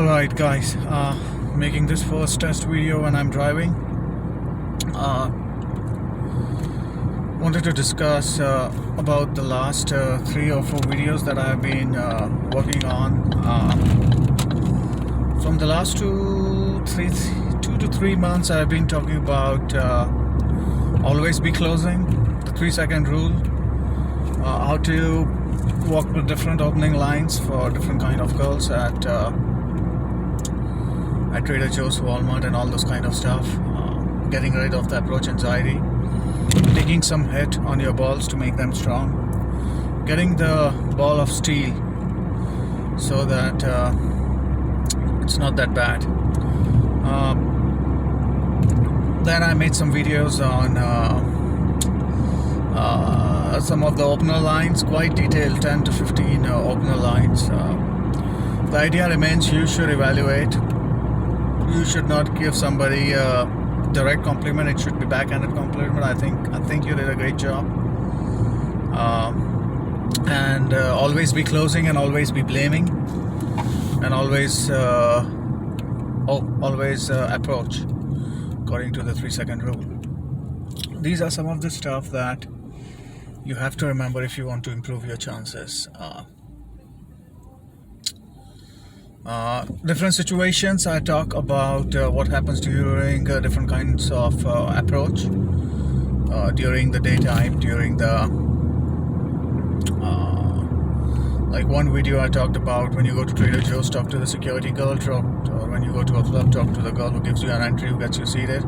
Alright guys, making this first test video when I'm driving. Wanted to discuss about the last 3 or 4 videos that I have been working on. From the last 2 to 3 months I have been talking about always be closing, the 3-second rule, how to work with different opening lines for different kind of girls at Trader Joe's, Walmart and all those kind of stuff. Getting rid of the approach anxiety, taking some hit on your balls to make them strong, getting the ball of steel so that it's not that bad. Then I made some videos on some of the opener lines, quite detailed, 10 to 15 opener lines. The idea remains, you should evaluate. You should not give somebody a direct compliment. It should be backhanded compliment. I think you did a great job. And always be closing, and always be blaming, and always approach according to the 3-second rule. These are some of the stuff that you have to remember if you want to improve your chances. Different situations I talk about what happens during different kinds of approach during the daytime, during the like one video I talked about when you go to Trader Joe's, talk to the security girl, or when you go to a club, talk to the girl who gives you an entry, who gets you seated.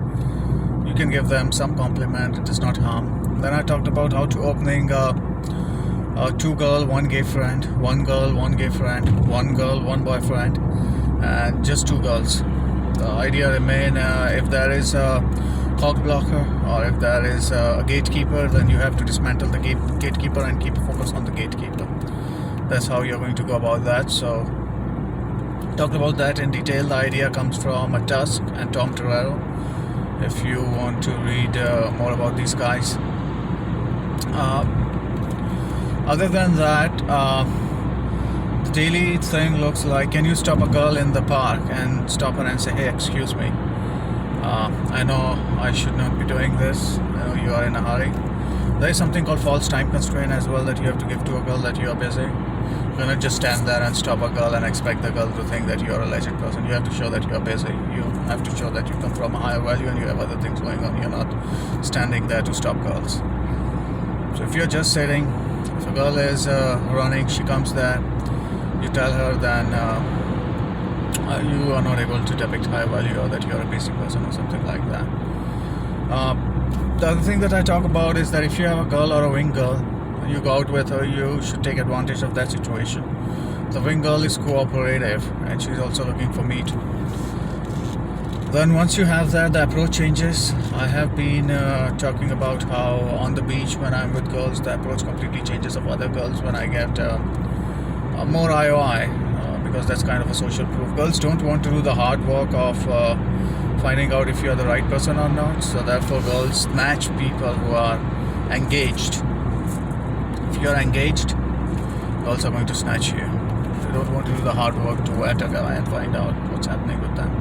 You can give them some compliment, it does not harm. Then I talked about how to opening 2 girl, 1 gay friend, 1 girl, 1 gay friend, 1 girl, 1 boyfriend, and just 2 girls. The idea remain, if there is a cock blocker or if there is a gatekeeper, then you have to dismantle the gatekeeper and keep focus on the gatekeeper. That's how you're going to go about that. So talked about that in detail. The idea comes from Tusk and Tom Torero, if you want to read more about these guys. Other than that, the daily thing looks like, can you stop a girl in the park and stop her and say, hey, excuse me, I know I should not be doing this, I know you are in a hurry. There is something called false time constraint as well that you have to give to a girl, that you are busy. You cannot just stand there and stop a girl and expect the girl to think that you are a legit person. You have to show that you are busy. You have to show that you come from a higher value and you have other things going on. You're not standing there to stop girls. So if you're just sitting, if a girl is running, she comes there, you tell her, then you are not able to depict high value, or that you're a busy person or something like that. The other thing that I talk about is that if you have a girl or a wing girl, you go out with her, you should take advantage of that situation. The wing girl is cooperative and she's also looking for meat. Then once you have that, the approach changes. I have been talking about how on the beach when I'm with girls, the approach completely changes of other girls when I get more IOI, because that's kind of a social proof. Girls don't want to do the hard work of finding out if you're the right person or not, so therefore girls snatch people who are engaged. If you're engaged, girls are going to snatch you. They don't want to do the hard work to vet a guy and find out what's happening with them.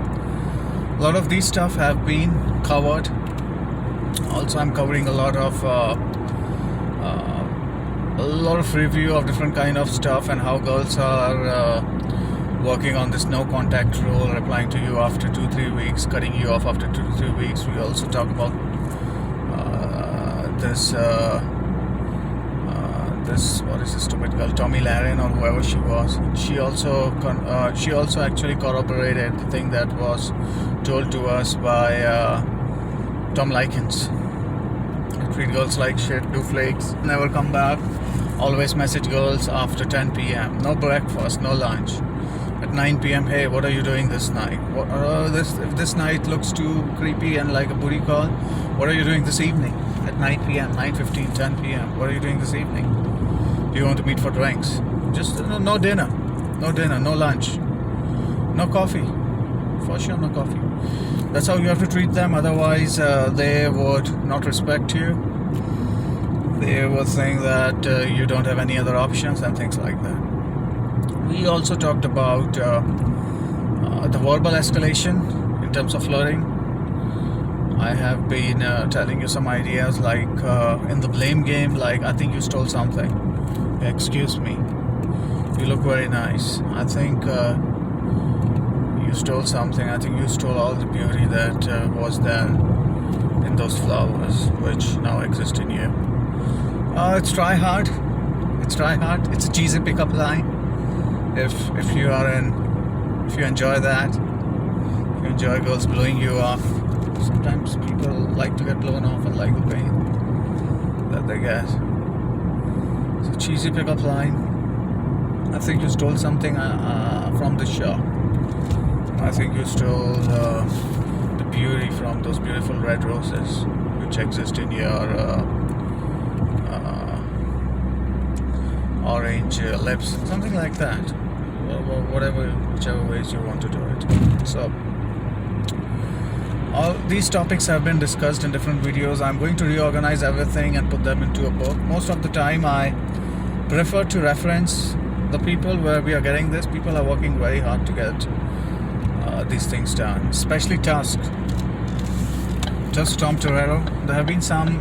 A lot of these stuff have been covered. Also, I'm covering a lot of review of different kind of stuff and how girls are working on this no contact rule, replying to you after 2-3 weeks, cutting you off after 2-3 weeks. We also talk about this what is this stupid girl, Tommy Lahren or whoever she was. She also actually corroborated the thing that was told to us by Tom Likens. Treat girls like shit, do flakes, never come back, always message girls after 10 p.m. No breakfast, no lunch. At 9 p.m, hey, what are you doing this night? If this night looks too creepy and like a booty call, what are you doing this evening? At 9 p.m, 9:15, 10 p.m, what are you doing this evening? Do you want to meet for drinks? Just no dinner, no lunch, no coffee. For sure, no coffee. That's how you have to treat them. Otherwise, they would not respect you. They would think that you don't have any other options and things like that. We also talked about The verbal escalation in terms of flirting. I have been telling you some ideas like in the blame game, like I think you stole something. Excuse me. You look very nice. I think you stole something. I think you stole all the beauty that was there in those flowers, which now exist in you. It's try hard. It's try hard. It's a cheesy pickup line. If you enjoy that, if you enjoy girls blowing you off. Sometimes people like to get blown off and like the pain that they get. It's a cheesy pickup line. I think you stole something from the shop. I think you stole the beauty from those beautiful red roses which exist in your orange lips. Something like that. Whichever ways you want to do it. So all these topics have been discussed in different videos. I'm going to reorganize everything and put them into a book. Most of the time I prefer to reference the people where we are getting this. People are working very hard to get these things done, especially Tusk Tom Torero. There have been some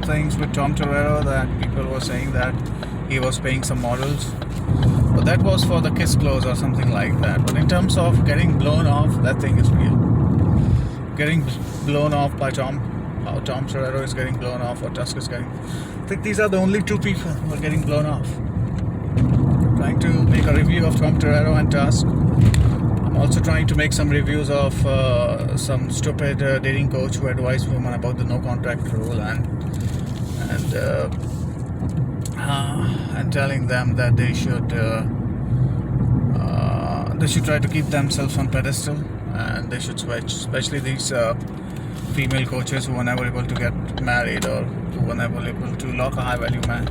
things with Tom Torero that people were saying that he was paying some models, but that was for the kiss close or something like that. But in terms of getting blown off, that thing is real. Getting blown off by Tom Torero is getting blown off, or Tusk is getting. I think these are the only two people who are getting blown off. I'm trying to make a review of Tom Torero and Tusk. I'm also trying to make some reviews of some stupid dating coach who advised women about the no contract rule and telling them that they should try to keep themselves on pedestal. And they should switch, especially these female coaches who were never able to get married or who were never able to lock a high value man.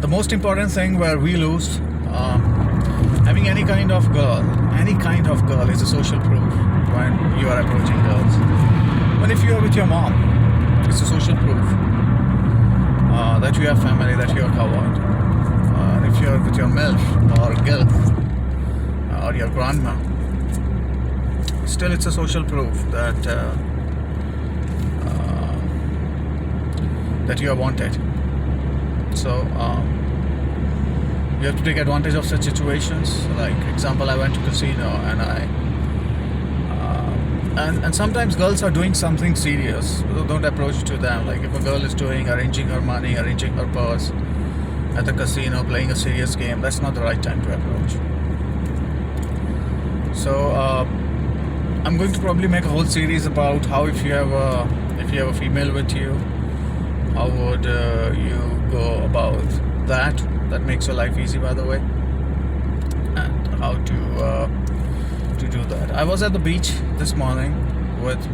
The most important thing where we lose, having any kind of girl is a social proof when you are approaching girls. But if you are with your mom, it's a social proof that you have family, that you are covered. If you are with your MILF or GILF, or your grandma, still it's a social proof that that you are wanted. So you have to take advantage of such situations. Like example, I went to casino and sometimes girls are doing something serious, so don't approach to them. Like if a girl is arranging her money, arranging her purse at the casino, playing a serious game, that's not the right time to approach. So I'm going to probably make a whole series about how if you have a female with you, how would you go about that. That makes your life easy, by the way, and how to do that. I was at the beach this morning with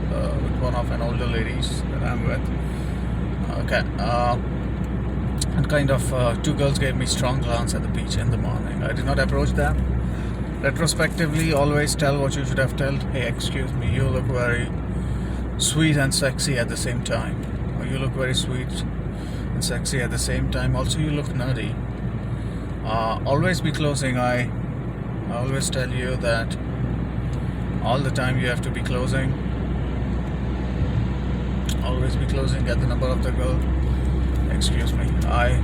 one of an older ladies that I'm with. And kind of two girls gave me strong glance at the beach in the morning. I did not approach them. Retrospectively, always tell what you should have told. Hey, excuse me, you look very sweet and sexy at the same time. Or you look very sweet and sexy at the same time. Also, you look nerdy. Always be closing. I always tell you that all the time you have to be closing. Always be closing. Get the number of the girl. Excuse me. I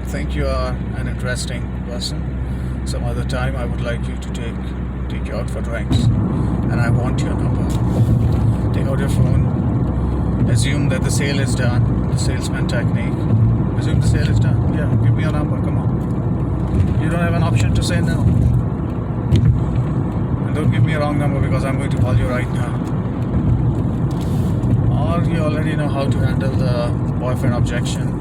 think you are an interesting person. Some other time I would like you to take you out for drinks, and I want your number. Take out your phone, assume that the sale is done, the salesman technique. Assume the sale is done. Yeah, give me your number, come on. You don't have an option to say no. And don't give me a wrong number because I'm going to call you right now. Or you already know how to handle the boyfriend objection.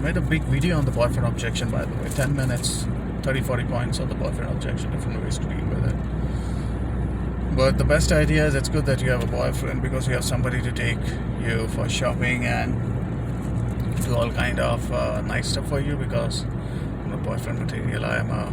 Made a big video on the boyfriend objection, by the way. 10 minutes, 30-40 points on the boyfriend objection, different ways to deal with it. But the best idea is it's good that you have a boyfriend because you have somebody to take you for shopping and do all kind of nice stuff for you, because I'm a boyfriend material. I am a